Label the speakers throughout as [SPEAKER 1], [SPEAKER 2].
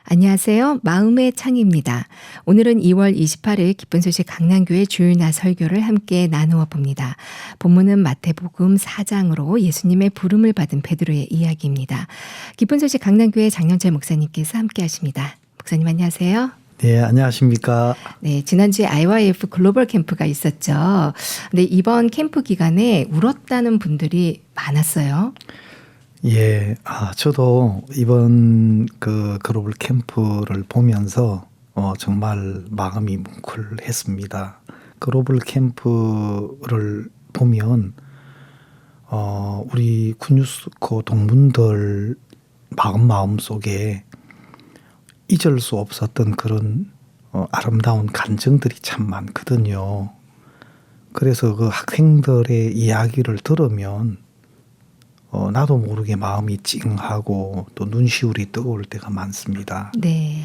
[SPEAKER 1] 안녕하세요. 마음의 창입니다. 오늘은 2월 28일 기쁜 소식 강남교회 주일날 설교를 함께 나누어 봅니다. 본문은 마태복음 4장으로 예수님의 부름을 받은 베드로의 이야기입니다. 기쁜 소식 강남교회 장영철 목사님께서 함께 하십니다. 목사님 안녕하세요.
[SPEAKER 2] 네, 안녕하십니까.
[SPEAKER 1] 네, 지난주에 IYF 글로벌 캠프가 있었죠. 근데 이번 캠프 기간에 울었다는 분들이 많았어요.
[SPEAKER 2] 예, 저도 이번 그 글로벌 캠프를 보면서 정말 마음이 뭉클했습니다. 글로벌 캠프를 보면 우리 군유스코 동문들 마음 속에 잊을 수 없었던 그런 아름다운 감정들이 참 많거든요. 그래서 그 학생들의 이야기를 들으면 나도 모르게 마음이 찡하고 또 눈시울이 뜨거울 때가 많습니다.
[SPEAKER 1] 네.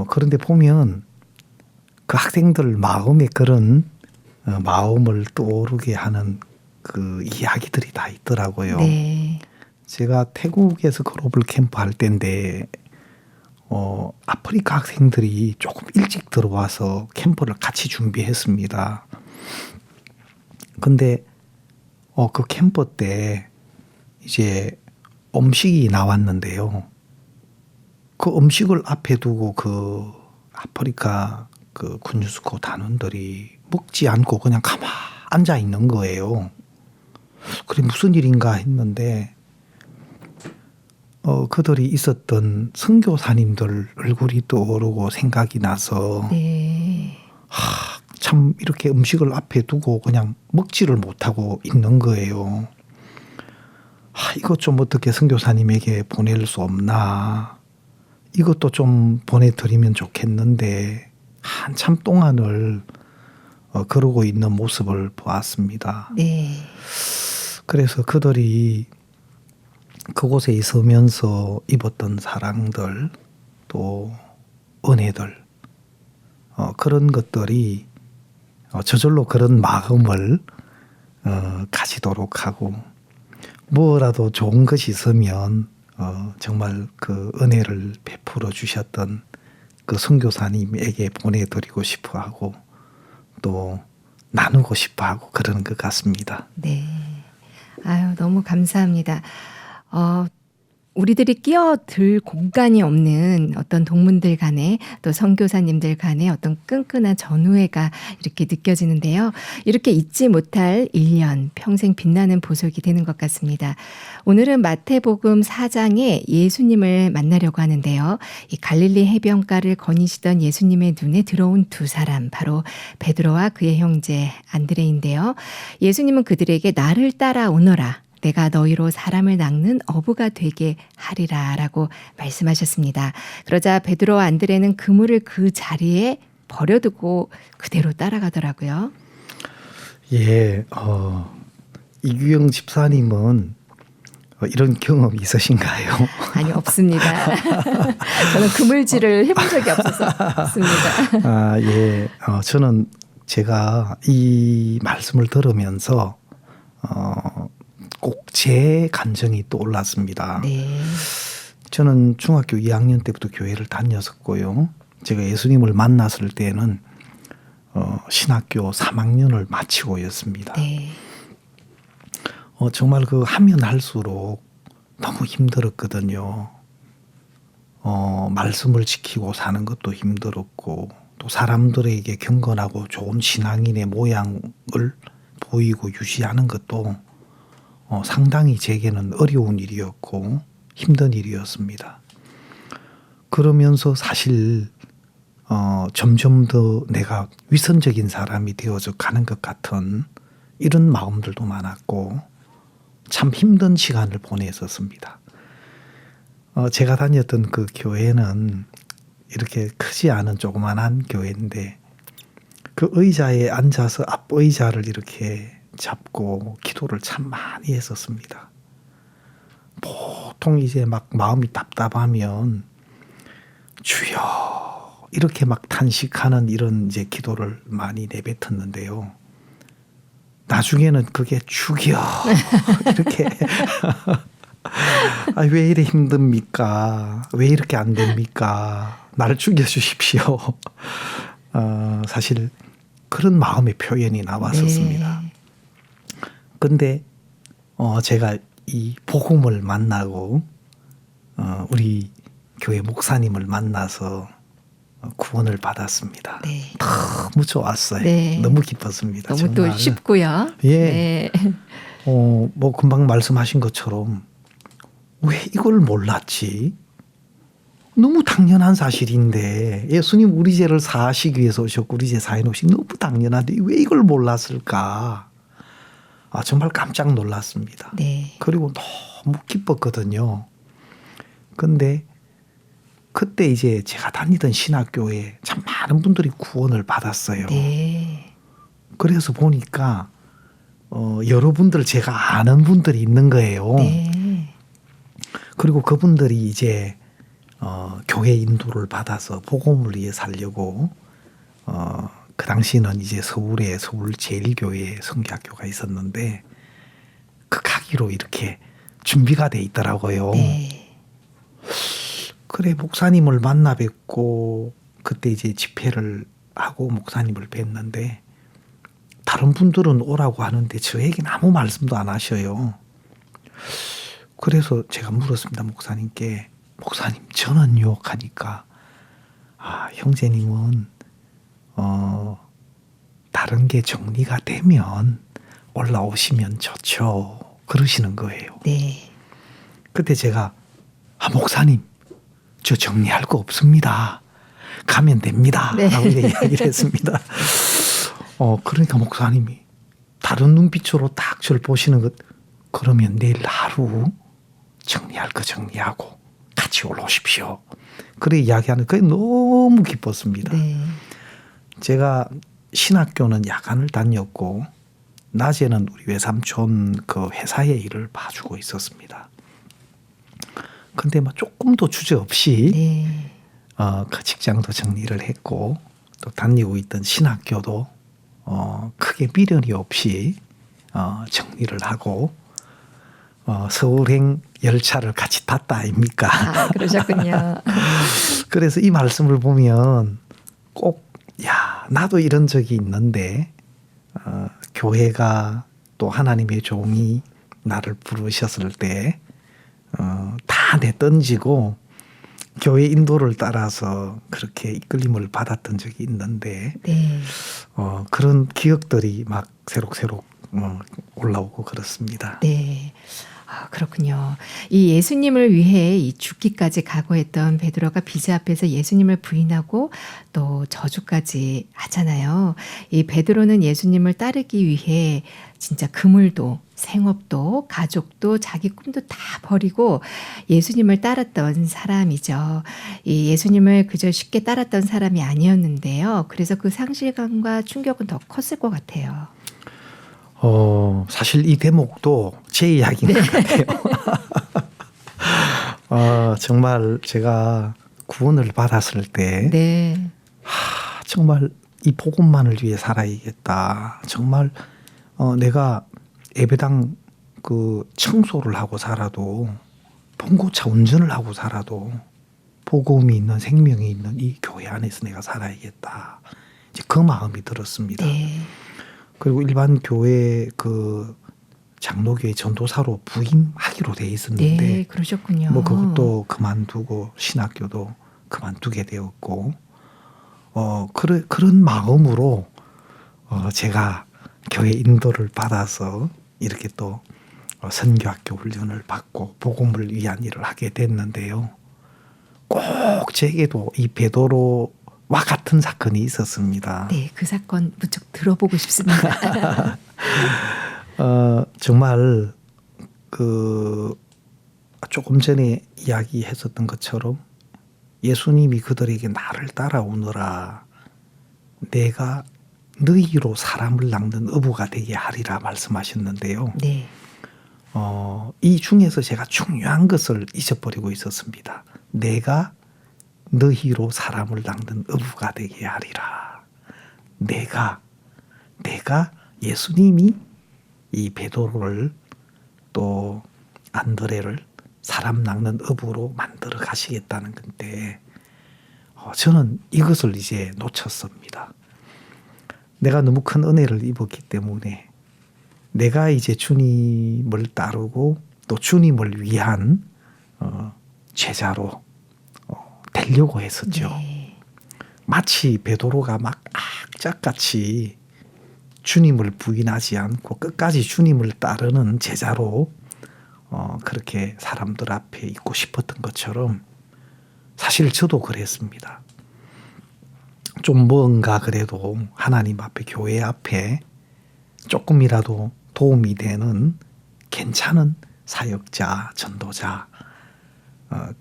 [SPEAKER 2] 그런데 보면 그 학생들 마음에 그런 마음을 떠오르게 하는 그 이야기들이 다 있더라고요.
[SPEAKER 1] 네.
[SPEAKER 2] 제가 태국에서 글로벌 캠프 할 때인데 아프리카 학생들이 조금 일찍 들어와서 캠프를 같이 준비했습니다. 근데 그 캠프 때 이제 음식이 나왔는데요. 그 음식을 앞에 두고 그 아프리카 그 군유스코 단원들이 먹지 않고 그냥 가만 앉아 있는 거예요. 그래 무슨 일인가 했는데 그들이 있었던 선교사님들 얼굴이 떠오르고 생각이 나서
[SPEAKER 1] 네.
[SPEAKER 2] 참 이렇게 음식을 앞에 두고 그냥 먹지를 못하고 있는 거예요. 이것 좀 어떻게 선교사님에게 보낼 수 없나. 이것도 좀 보내드리면 좋겠는데 한참 동안을 그러고 있는 모습을 보았습니다.
[SPEAKER 1] 네.
[SPEAKER 2] 그래서 그들이 그곳에 있으면서 입었던 사랑들 또 은혜들 그런 것들이 저절로 그런 마음을 가지도록 하고 뭐라도 좋은 것이 있으면 정말 그 은혜를 베풀어 주셨던 그 선교사님에게 보내드리고 싶어하고 또 나누고 싶어하고 그러는 것 같습니다.
[SPEAKER 1] 네. 아유, 너무 감사합니다. 우리들이 끼어들 공간이 없는 어떤 동문들 간에 또 선교사님들 간에 어떤 끈끈한 전우애가 이렇게 느껴지는데요. 이렇게 잊지 못할 1년, 평생 빛나는 보석이 되는 것 같습니다. 오늘은 마태복음 4장에 예수님을 만나려고 하는데요. 이 갈릴리 해변가를 거니시던 예수님의 눈에 들어온 두 사람, 바로 베드로와 그의 형제 안드레인데요. 예수님은 그들에게 나를 따라오너라. 내가 너희로 사람을 낚는 어부가 되게 하리라 라고 말씀하셨습니다. 그러자 베드로와 안드레는 그물을 그 자리에 버려두고 그대로 따라가더라고요.
[SPEAKER 2] 예, 이규영 집사님은 이런 경험 있으신가요?
[SPEAKER 1] 아니, 없습니다. 저는 그물질을 해본 적이 없어서 없습니다.
[SPEAKER 2] 예, 저는 제가 이 말씀을 들으면서 꼭 제 감정이 떠올랐습니다.
[SPEAKER 1] 네.
[SPEAKER 2] 저는 중학교 2학년 때부터 교회를 다녔었고요. 제가 예수님을 만났을 때는 신학교 3학년을 마치고였습니다.
[SPEAKER 1] 네.
[SPEAKER 2] 정말 그 하면 할수록 너무 힘들었거든요. 말씀을 지키고 사는 것도 힘들었고 또 사람들에게 경건하고 좋은 신앙인의 모양을 보이고 유지하는 것도 상당히 제게는 어려운 일이었고 힘든 일이었습니다. 그러면서 사실 점점 더 내가 위선적인 사람이 되어져 가는 것 같은 이런 마음들도 많았고 참 힘든 시간을 보냈었습니다. 제가 다녔던 그 교회는 이렇게 크지 않은 조그만한 교회인데 그 의자에 앉아서 앞 의자를 이렇게 잡고 기도를 참 많이 했었습니다. 보통 이제 막 마음이 답답하면 주여 이렇게 막 탄식하는 이런 이제 기도를 많이 내뱉었는데요. 나중에는 그게 죽여 이렇게 아, 왜 이래 힘듭니까? 왜 이렇게 안 됩니까? 나를 죽여주십시오. 사실 그런 마음의 표현이 나왔었습니다.
[SPEAKER 1] 네.
[SPEAKER 2] 근데 제가 이 복음을 만나고 우리 교회 목사님을 만나서 구원을 받았습니다.
[SPEAKER 1] 네.
[SPEAKER 2] 너무 좋았어요.
[SPEAKER 1] 네.
[SPEAKER 2] 너무 기뻤습니다.
[SPEAKER 1] 너무
[SPEAKER 2] 정말.
[SPEAKER 1] 또 쉽고요.
[SPEAKER 2] 예.
[SPEAKER 1] 네.
[SPEAKER 2] 뭐 금방 말씀하신 것처럼 왜 이걸 몰랐지? 너무 당연한 사실인데 예수님 우리 죄를 사하시기 위해서 오셨고 우리 죄 사해 놓으시 너무 당연한데 왜 이걸 몰랐을까? 정말 깜짝 놀랐습니다.
[SPEAKER 1] 네.
[SPEAKER 2] 그리고 너무 기뻤거든요. 근데 그때 이제 제가 다니던 신학교에 참 많은 분들이 구원을 받았어요.
[SPEAKER 1] 네.
[SPEAKER 2] 그래서 보니까 여러분들 제가 아는 분들이 있는 거예요.
[SPEAKER 1] 네.
[SPEAKER 2] 그리고 그분들이 이제 교회 인도를 받아서 복음을 위해 살려고 그 당시는 이제 서울에 서울제일교회 성교학교가 있었는데 그 가기로 이렇게 준비가 돼 있더라고요.
[SPEAKER 1] 네.
[SPEAKER 2] 그래 목사님을 만나 뵙고 그때 이제 집회를 하고 목사님을 뵀는데 다른 분들은 오라고 하는데 저에게는 아무 말씀도 안 하셔요. 그래서 제가 물었습니다. 목사님께. 목사님 저는요 하니까 형제님은 다른 게 정리가 되면 올라오시면 좋죠. 그러시는 거예요.
[SPEAKER 1] 네.
[SPEAKER 2] 그때 제가 목사님 저 정리할 거 없습니다. 가면 됩니다.
[SPEAKER 1] 네.
[SPEAKER 2] 라고 이야기를 했습니다. 그러니까 목사님이 다른 눈빛으로 딱 저를 보시는 것 그러면 내일 하루 정리할 거 정리하고 같이 올라오십시오. 그래 이야기하는 그게 너무 기뻤습니다.
[SPEAKER 1] 네.
[SPEAKER 2] 제가 신학교는 야간을 다녔고 낮에는 우리 외삼촌 그 회사의 일을 봐주고 있었습니다. 근데 조금도 주저없이
[SPEAKER 1] 네.
[SPEAKER 2] 그 직장도 정리를 했고 또 다니고 있던 신학교도 크게 미련이 없이 정리를 하고 서울행 열차를 같이 탔다 아닙니까?
[SPEAKER 1] 그러셨군요.
[SPEAKER 2] 그래서 이 말씀을 보면 꼭 나도 이런 적이 있는데 교회가 또 하나님의 종이 나를 부르셨을 때 다 내던지고 교회 인도를 따라서 그렇게 이끌림을 받았던 적이 있는데
[SPEAKER 1] 네.
[SPEAKER 2] 그런 기억들이 막 새록새록 올라오고 그렇습니다.
[SPEAKER 1] 네. 그렇군요. 이 예수님을 위해 이 죽기까지 각오했던 베드로가 비제 앞에서 예수님을 부인하고 또 저주까지 하잖아요. 이 베드로는 예수님을 따르기 위해 진짜 그물도 생업도 가족도 자기 꿈도 다 버리고 예수님을 따랐던 사람이죠. 이 예수님을 그저 쉽게 따랐던 사람이 아니었는데요. 그래서 그 상실감과 충격은 더 컸을 것 같아요.
[SPEAKER 2] 사실 이 대목도 제 이야기인 것 같아요. 정말 제가 구원을 받았을 때
[SPEAKER 1] 네.
[SPEAKER 2] 정말 이 복음만을 위해 살아야겠다. 정말 내가 예배당 그 청소를 하고 살아도 봉고차 운전을 하고 살아도 복음이 있는 생명이 있는 이 교회 안에서 내가 살아야겠다. 이제 그 마음이 들었습니다.
[SPEAKER 1] 네.
[SPEAKER 2] 그리고 일반 교회 그 장로교회 전도사로 부임하기로 돼 있었는데
[SPEAKER 1] 네, 그러셨군요.
[SPEAKER 2] 그것도 그만두고 신학교도 그만두게 되었고 그런 마음으로 제가 교회 인도를 받아서 이렇게 또 선교학교 훈련을 받고 복음을 위한 일을 하게 됐는데요. 꼭 제게도 이 베드로와 같은 사건이 있었습니다.
[SPEAKER 1] 네, 그 사건 무척 들어보고 싶습니다.
[SPEAKER 2] 정말 조금 전에 이야기했었던 것처럼 예수님이 그들에게 나를 따라오너라 내가 너희로 사람을 낚는 어부가 되게 하리라 말씀하셨는데요.
[SPEAKER 1] 네.
[SPEAKER 2] 이 중에서 제가 중요한 것을 잊어버리고 있었습니다. 내가 너희로 사람을 낚는 어부가 되게 하리라. 내가 예수님이 이 베드로를 또 안드레를 사람 낚는 업으로 만들어 가시겠다는 건데 저는 이것을 이제 놓쳤습니다. 내가 너무 큰 은혜를 입었기 때문에 내가 이제 주님을 따르고 또 주님을 위한 제자로 되려고 했었죠.
[SPEAKER 1] 네.
[SPEAKER 2] 마치 베드로가 막 악착같이 주님을 부인하지 않고 끝까지 주님을 따르는 제자로 그렇게 사람들 앞에 있고 싶었던 것처럼 사실 저도 그랬습니다. 좀 뭔가 그래도 하나님 앞에 교회 앞에 조금이라도 도움이 되는 괜찮은 사역자, 전도자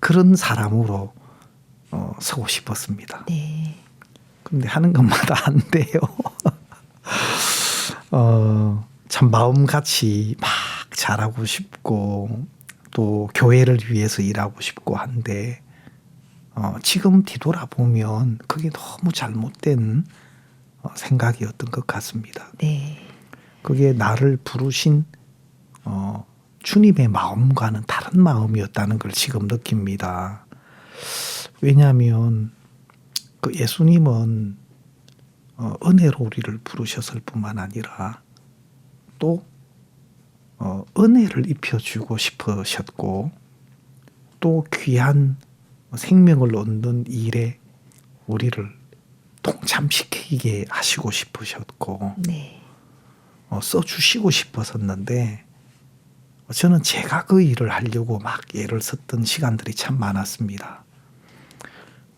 [SPEAKER 2] 그런 사람으로 서고 싶었습니다.
[SPEAKER 1] 네.
[SPEAKER 2] 그런데 하는 것마다 안 돼요. 참 마음같이 막 잘하고 싶고 또 교회를 위해서 일하고 싶고 한데 지금 뒤돌아보면 그게 너무 잘못된 생각이었던 것 같습니다.
[SPEAKER 1] 네.
[SPEAKER 2] 그게 나를 부르신 주님의 마음과는 다른 마음이었다는 걸 지금 느낍니다. 왜냐하면 그 예수님은 은혜로 우리를 부르셨을 뿐만 아니라 또 은혜를 입혀주고 싶으셨고 또 귀한 생명을 얻는 일에 우리를 동참시키게 하시고 싶으셨고
[SPEAKER 1] 네.
[SPEAKER 2] 써주시고 싶었었는데 저는 제가 그 일을 하려고 막 애를 썼던 시간들이 참 많았습니다.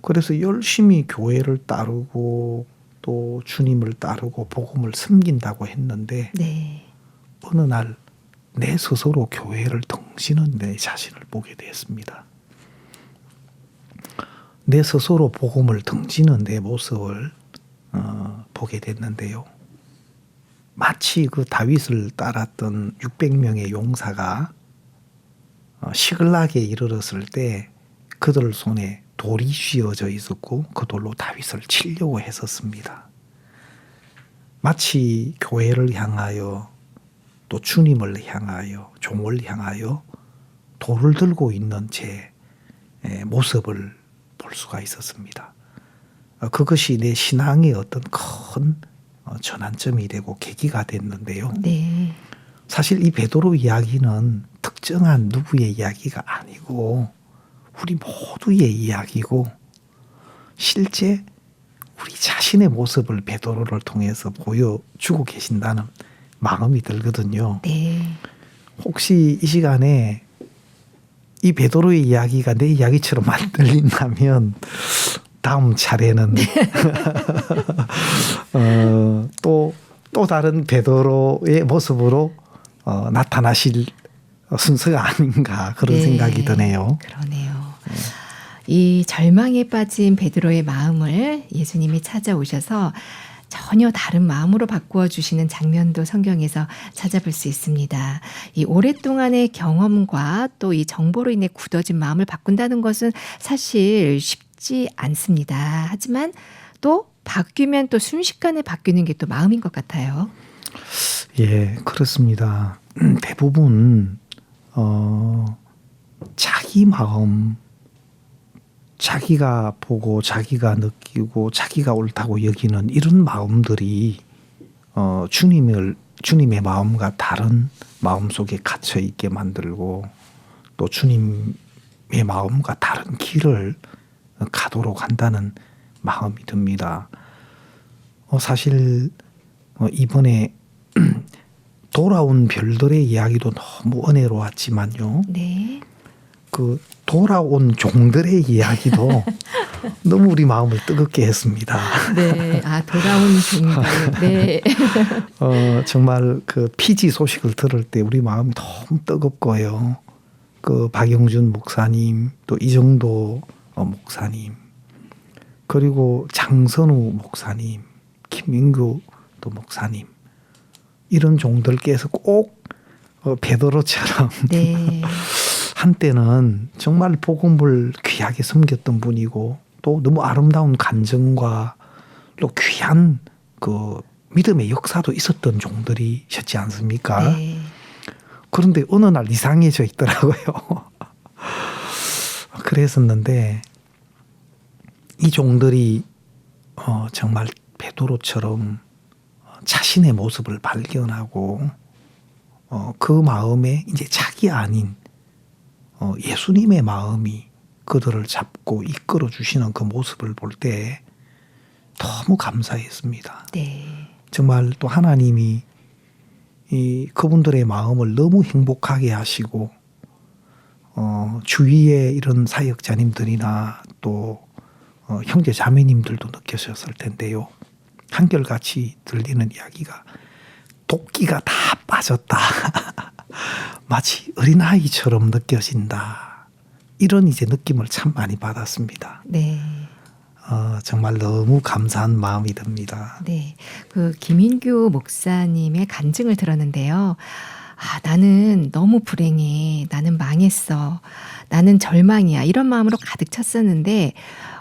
[SPEAKER 2] 그래서 열심히 교회를 따르고 또 주님을 따르고 복음을 섬긴다고 했는데
[SPEAKER 1] 네.
[SPEAKER 2] 어느 날 내 스스로 교회를 등지는 내 자신을 보게 됐습니다. 내 스스로 복음을 등지는 내 모습을 보게 됐는데요. 마치 그 다윗을 따랐던 600명의 용사가 시글락에 이르렀을 때 그들 손에 돌이 쥐어져 있었고 그 돌로 다윗을 치려고 했었습니다. 마치 교회를 향하여 또 주님을 향하여 종을 향하여 돌을 들고 있는 제 모습을 볼 수가 있었습니다. 그것이 내 신앙의 어떤 큰 전환점이 되고 계기가 됐는데요.
[SPEAKER 1] 네.
[SPEAKER 2] 사실 이 베드로 이야기는 특정한 누구의 이야기가 아니고 우리 모두의 이야기고 실제 우리 자신의 모습을 베드로를 통해서 보여주고 계신다는 마음이 들거든요.
[SPEAKER 1] 네.
[SPEAKER 2] 혹시 이 시간에 이 베드로의 이야기가 내 이야기처럼 안 들린다면 다음 차례는 또 다른 베드로의 모습으로 나타나실 순서가 아닌가 그런
[SPEAKER 1] 네.
[SPEAKER 2] 생각이 드네요.
[SPEAKER 1] 그러네요. 이 절망에 빠진 베드로의 마음을 예수님이 찾아오셔서 전혀 다른 마음으로 바꾸어 주시는 장면도 성경에서 찾아볼 수 있습니다. 이 오랫동안의 경험과 또 이 정보로 인해 굳어진 마음을 바꾼다는 것은 사실 쉽지 않습니다. 하지만 또 바뀌면 또 순식간에 바뀌는 게 또 마음인 것 같아요.
[SPEAKER 2] 예, 그렇습니다. 대부분 자기 마음, 자기가 보고 자기가 느끼고 자기가 옳다고 여기는 이런 마음들이 주님의 마음과 다른 마음 속에 갇혀 있게 만들고 또 주님의 마음과 다른 길을 가도록 한다는 마음이 듭니다. 사실 이번에 돌아온 별들의 이야기도 너무 은혜로웠지만요.
[SPEAKER 1] 네.
[SPEAKER 2] 그 돌아온 종들의 이야기도 너무 우리 마음을 뜨겁게 했습니다.
[SPEAKER 1] 네. 돌아온 종들. 네.
[SPEAKER 2] 정말 그 피지 소식을 들을 때 우리 마음이 너무 뜨겁고요. 그 박영준 목사님, 또 이정도 목사님, 그리고 장선우 목사님, 김민규 또 목사님, 이런 종들께서 꼭 베드로처럼
[SPEAKER 1] 네.
[SPEAKER 2] 한때는 정말 복음을 귀하게 섬겼던 분이고 또 너무 아름다운 간증과 또 귀한 그 믿음의 역사도 있었던 종들이셨지 않습니까?
[SPEAKER 1] 네.
[SPEAKER 2] 그런데 어느 날 이상해져 있더라고요. 그랬었는데 이 종들이 정말 베드로처럼 자신의 모습을 발견하고 그 마음에 이제 자기 아닌 예수님의 마음이 그들을 잡고 이끌어 주시는 그 모습을 볼 때 너무 감사했습니다.
[SPEAKER 1] 네.
[SPEAKER 2] 정말 또 하나님이 그분들의 마음을 너무 행복하게 하시고 주위에 이런 사역자님들이나 또 형제 자매님들도 느끼셨을 텐데요. 한결같이 들리는 이야기가 도끼가 다 빠졌다. 마치 어린아이처럼 느껴진다. 이런 이제 느낌을 참 많이 받았습니다.
[SPEAKER 1] 네.
[SPEAKER 2] 정말 너무 감사한 마음이 듭니다.
[SPEAKER 1] 네. 그 김인규 목사님의 간증을 들었는데요. 나는 너무 불행해. 나는 망했어. 나는 절망이야. 이런 마음으로 가득 찼었는데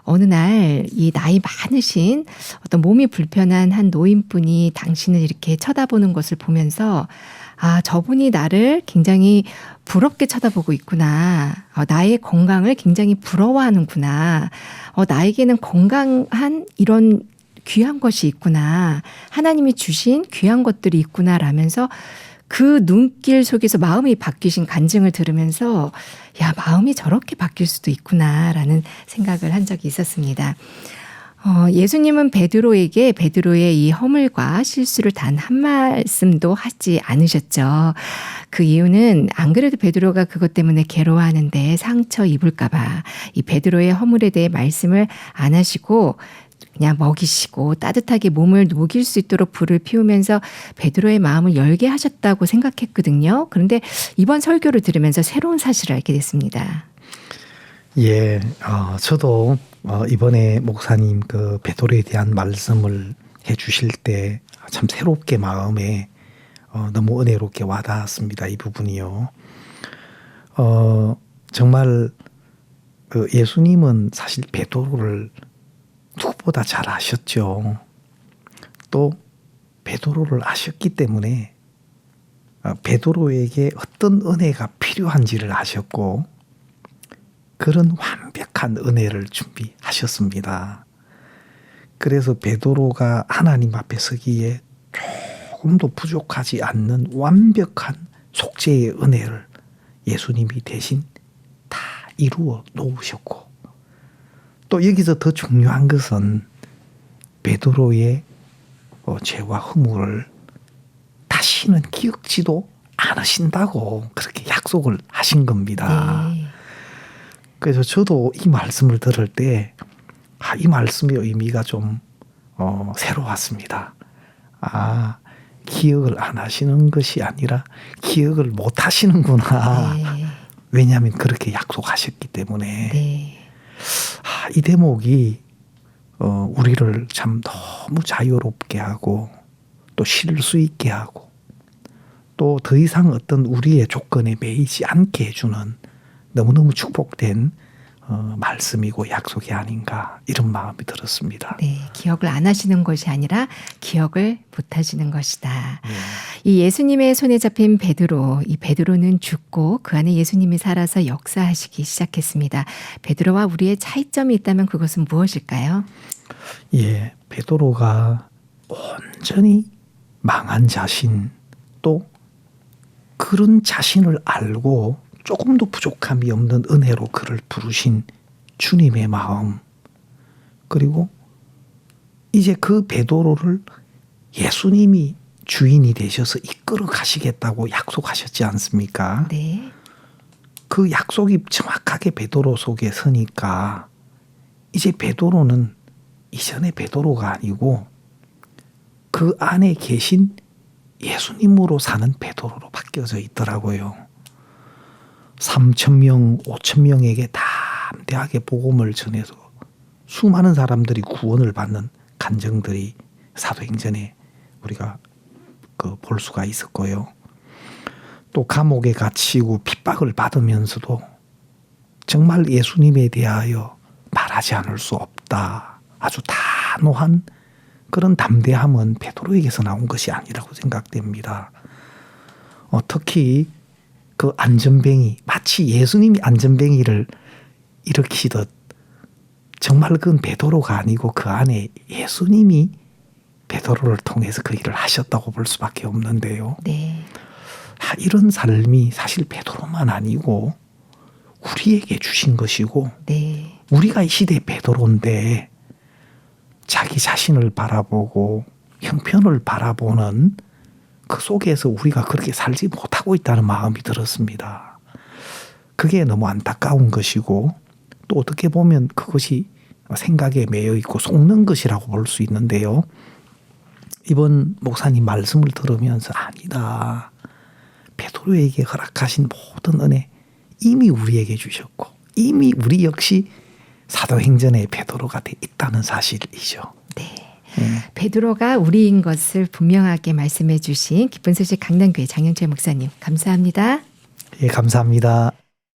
[SPEAKER 1] 어느 날 이 나이 많으신 어떤 몸이 불편한 한 노인분이 당신을 이렇게 쳐다보는 것을 보면서 저분이 나를 굉장히 부럽게 쳐다보고 있구나. 나의 건강을 굉장히 부러워하는구나. 나에게는 건강한 이런 귀한 것이 있구나. 하나님이 주신 귀한 것들이 있구나라면서 그 눈길 속에서 마음이 바뀌신 간증을 들으면서 마음이 저렇게 바뀔 수도 있구나라는 생각을 한 적이 있었습니다. 예수님은 베드로의 이 허물과 실수를 단 한 말씀도 하지 않으셨죠. 그 이유는 안 그래도 베드로가 그것 때문에 괴로워하는데 상처 입을까 봐 이 베드로의 허물에 대해 말씀을 안 하시고 그냥 먹이시고 따뜻하게 몸을 녹일 수 있도록 불을 피우면서 베드로의 마음을 열게 하셨다고 생각했거든요. 그런데 이번 설교를 들으면서 새로운 사실을 알게 됐습니다.
[SPEAKER 2] 예, 저도 이번에 목사님 그 베드로에 대한 말씀을 해주실 때 참 새롭게 마음에 너무 은혜롭게 와닿았습니다. 이 부분이요. 정말 그 예수님은 사실 베드로를 누구보다 잘 아셨죠. 또 베드로를 아셨기 때문에 베드로에게 어떤 은혜가 필요한지를 아셨고 그런 완벽한 은혜를 준비하셨습니다. 그래서 베드로가 하나님 앞에 서기에 조금도 부족하지 않는 완벽한 속죄의 은혜를 예수님이 대신 다 이루어 놓으셨고 또 여기서 더 중요한 것은 베드로의 죄와 허물을 다시는 기억지도 않으신다고 그렇게 약속을 하신 겁니다.
[SPEAKER 1] 네.
[SPEAKER 2] 그래서 저도 이 말씀을 들을 때 이 말씀의 의미가 좀 새로웠습니다. 기억을 안 하시는 것이 아니라 기억을 못 하시는구나.
[SPEAKER 1] 네.
[SPEAKER 2] 왜냐하면 그렇게 약속하셨기 때문에.
[SPEAKER 1] 네.
[SPEAKER 2] 이 대목이 우리를 참 너무 자유롭게 하고 또 쉴 수 있게 하고 또 더 이상 어떤 우리의 조건에 매이지 않게 해주는 너무너무 축복된 말씀이고 약속이 아닌가 이런 마음이 들었습니다.
[SPEAKER 1] 네, 기억을 안 하시는 것이 아니라 기억을 못 하시는 것이다.
[SPEAKER 2] 네.
[SPEAKER 1] 이 예수님의 손에 잡힌 베드로, 이 베드로는 죽고 그 안에 예수님이 살아서 역사하시기 시작했습니다. 베드로와 우리의 차이점이 있다면 그것은 무엇일까요?
[SPEAKER 2] 예, 베드로가 온전히 망한 자신 또 그런 자신을 알고 조금도 부족함이 없는 은혜로 그를 부르신 주님의 마음 그리고 이제 그 베드로를 예수님이 주인이 되셔서 이끌어 가시겠다고 약속하셨지 않습니까?
[SPEAKER 1] 네.
[SPEAKER 2] 그 약속이 정확하게 베드로 속에 서니까 이제 베드로는 이전의 베드로가 아니고 그 안에 계신 예수님으로 사는 베드로로 바뀌어져 있더라고요. 3,000명, 5,000명에게 담대하게 복음을 전해서 수많은 사람들이 구원을 받는 간증들이 사도행전에 우리가 볼 수가 있었고요. 또 감옥에 갇히고 핍박을 받으면서도 정말 예수님에 대하여 말하지 않을 수 없다. 아주 단호한 그런 담대함은 베드로에게서 나온 것이 아니라고 생각됩니다. 특히 그 안전뱅이 마치 예수님이 안전뱅이를 일으키듯 정말 그건 베드로가 아니고 그 안에 예수님이 베드로를 통해서 그 일을 하셨다고 볼 수밖에 없는데요.
[SPEAKER 1] 네.
[SPEAKER 2] 이런 삶이 사실 베드로만 아니고 우리에게 주신 것이고
[SPEAKER 1] 네.
[SPEAKER 2] 우리가 이 시대의 베드로인데 자기 자신을 바라보고 형편을 바라보는 그 속에서 우리가 그렇게 살지 못하고 있다는 마음이 들었습니다. 그게 너무 안타까운 것이고 또 어떻게 보면 그것이 생각에 매여 있고 속는 것이라고 볼 수 있는데요. 이번 목사님 말씀을 들으면서 아니다. 베드로에게 허락하신 모든 은혜 이미 우리에게 주셨고 이미 우리 역시 사도행전의 베드로가 돼 있다는 사실이죠.
[SPEAKER 1] 네. 베드로가 우리인 것을 분명하게 말씀해 주신 기쁜 소식 강남교회 장영철 목사님 감사합니다.
[SPEAKER 2] 예, 감사합니다.